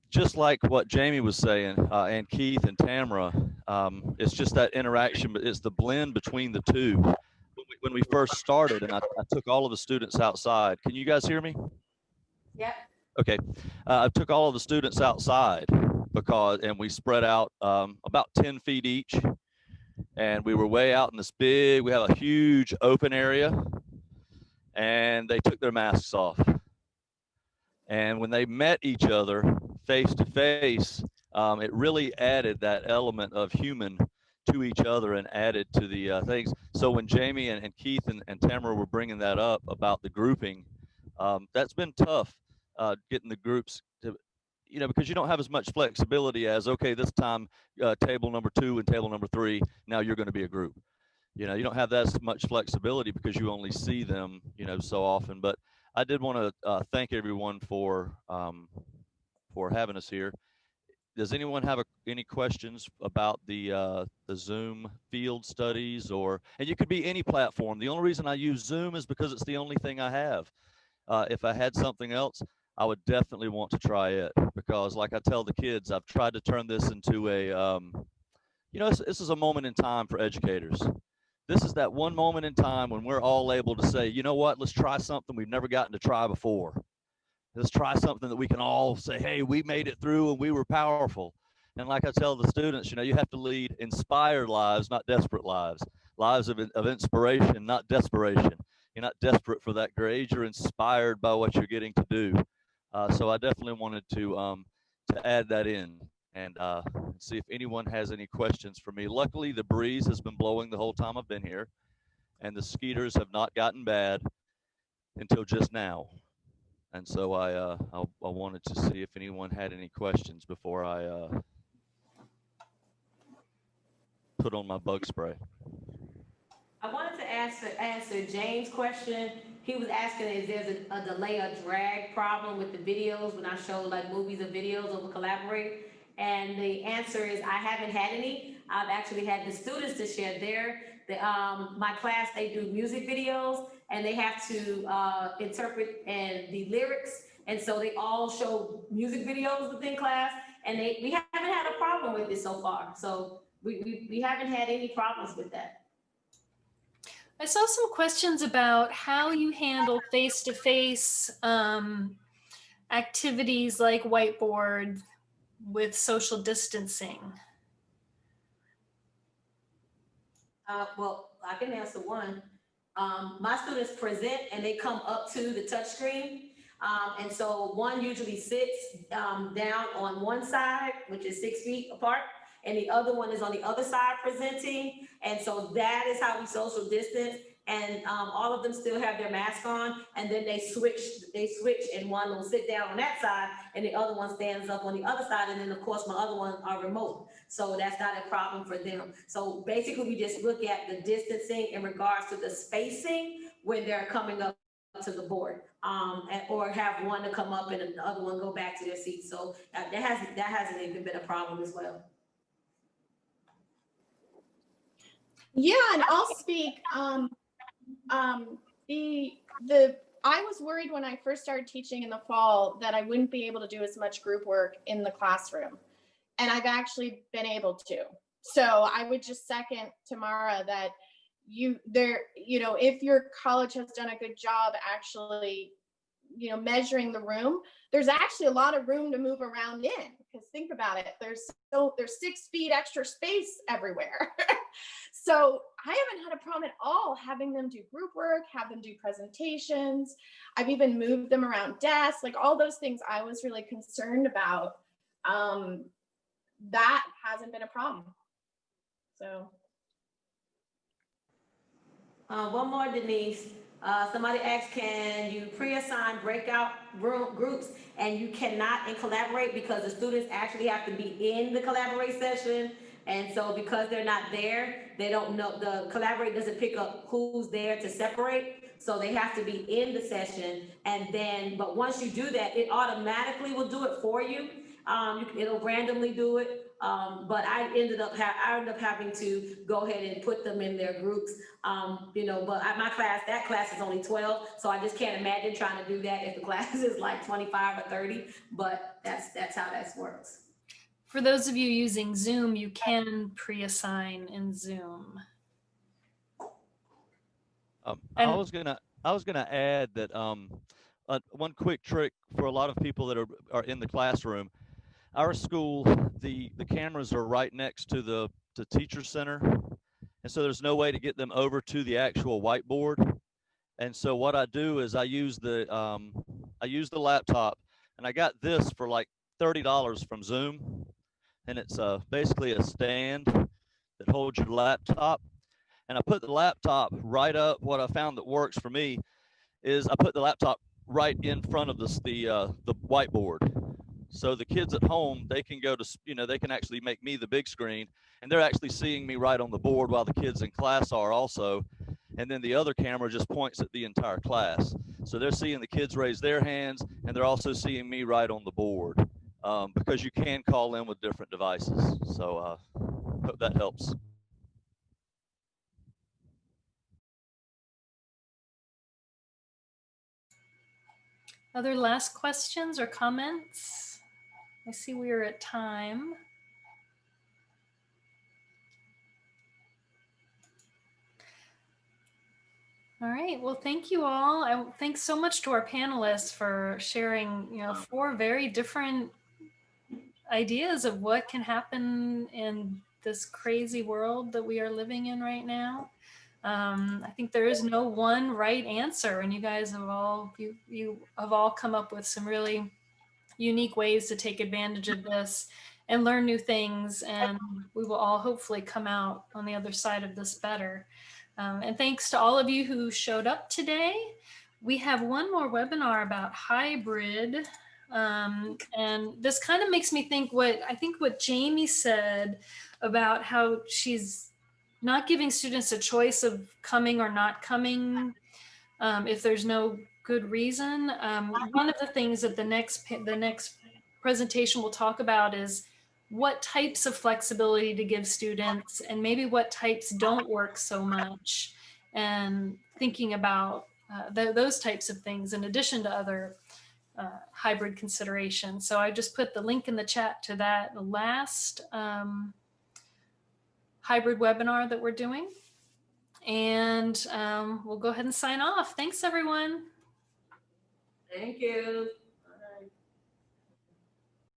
just like what Jamie was saying, and Keith and Tamara, it's just that interaction, but it's the blend between the two. When we first started, and I took all of the students outside. Can you guys hear me? Yeah. Okay. I took all of the students outside and we spread out about 10 feet each. And we were way out in this we have a huge open area, and they took their masks off. And when they met each other face to face, it really added that element of human to each other and added to the things. So when Jamie and Keith and Tamara were bringing that up about the grouping, that's been tough, getting the groups to, because you don't have as much flexibility as, okay, this time table number 2 and table number 3, now you're going to be a group. You don't have that much flexibility because you only see them, so often. But I did want to thank everyone for having us here. Does anyone have any questions about the Zoom field studies, and you could be any platform. The only reason I use Zoom is because it's the only thing I have. If I had something else, I would definitely want to try it, because like I tell the kids, I've tried to turn this into a, this is a moment in time for educators. This is that one moment in time when we're all able to say, you know what, let's try something we've never gotten to try before. Let's try something that we can all say, hey, we made it through and we were powerful. And like I tell the students, you have to lead inspired lives, not desperate lives. Lives of inspiration, not desperation. You're not desperate for that grade. You're inspired by what you're getting to do. So I definitely wanted to add that in and see if anyone has any questions for me. Luckily, the breeze has been blowing the whole time I've been here, and the skeeters have not gotten bad until just now. And so I wanted to see if anyone had any questions before I put on my bug spray. I wanted to answer James' question. He was asking if there's a delay or drag problem with the videos when I show like movies or videos over Collaborate. And the answer is I haven't had any. I've actually had the students to share my class, they do music videos and they have to interpret the lyrics. And so they all show music videos within class, and we haven't had a problem with it so far. So we haven't had any problems with that. I saw some questions about how you handle face-to-face activities like whiteboard with social distancing. Well, I can answer one. My students present and they come up to the touch screen. And so one usually sits down on one side, which is 6 feet apart, and the other one is on the other side presenting. And so that is how we social distance. And all of them still have their mask on, and then they switch, and one will sit down on that side and the other one stands up on the other side. And then of course my other one are remote. So that's not a problem for them. So basically we just look at the distancing in regards to the spacing when they're coming up to the board, or have one to come up and the other one go back to their seat. So that hasn't even been a problem as well. Yeah, and I'll speak. I was worried when I first started teaching in the fall that I wouldn't be able to do as much group work in the classroom, and I've actually been able to. So I would just second Tamara that if your college has done a good job actually, measuring the room, there's actually a lot of room to move around in, because think about it, there's 6 feet extra space everywhere. So I haven't had a problem at all having them do group work, have them do presentations. I've even moved them around desks, like all those things I was really concerned about. That hasn't been a problem. So. One more, Denise. Somebody asked, can you pre-assign breakout groups? And you cannot in Collaborate, because the students actually have to be in the Collaborate session. And so because they're not there, they don't know, the Collaborate doesn't pick up who's there to separate. So they have to be in the session. And then, but once you do that, it automatically will do it for you. It'll randomly do it. But I ended up having to go ahead and put them in their groups. But that class is only 12. So I just can't imagine trying to do that if the class is like 25 or 30, but that's how that works. For those of you using Zoom, you can pre-assign in Zoom. I was gonna add that one quick trick for a lot of people that are in the classroom. Our school, the cameras are right next to the teacher center, and so there's no way to get them over to the actual whiteboard. And so what I do is I use the laptop, and I got this for like $30 from Zoom, and it's basically a stand that hold your laptop. And I put the laptop right up. What I found that works for me is I put the laptop right in front of the whiteboard. So the kids at home, they can go to, they can actually make me the big screen, and they're actually seeing me right on the board while the kids in class are also. And then the other camera just points at the entire class. So they're seeing the kids raise their hands, and they're also seeing me right on the board, because you can call in with different devices. So hope that helps. Other last questions or comments? I see we are at time. All right, well, thank you all. Thanks so much to our panelists for sharing, 4 very different ideas of what can happen in this crazy world that we are living in right now. I think there is no one right answer, and you guys have all you have all come up with some really unique ways to take advantage of this and learn new things, and we will all hopefully come out on the other side of this better. And thanks to all of you who showed up today. We have one more webinar about hybrid. And this kind of makes me think what Jamie said about how she's not giving students a choice of coming or not coming if there's no good reason. One of the things that the next presentation we'll talk about is what types of flexibility to give students and maybe what types don't work so much, and thinking about those types of things in addition to other hybrid considerations. So I just put the link in the chat to that last hybrid webinar that we're doing. And we'll go ahead and sign off. Thanks, everyone. Thank you.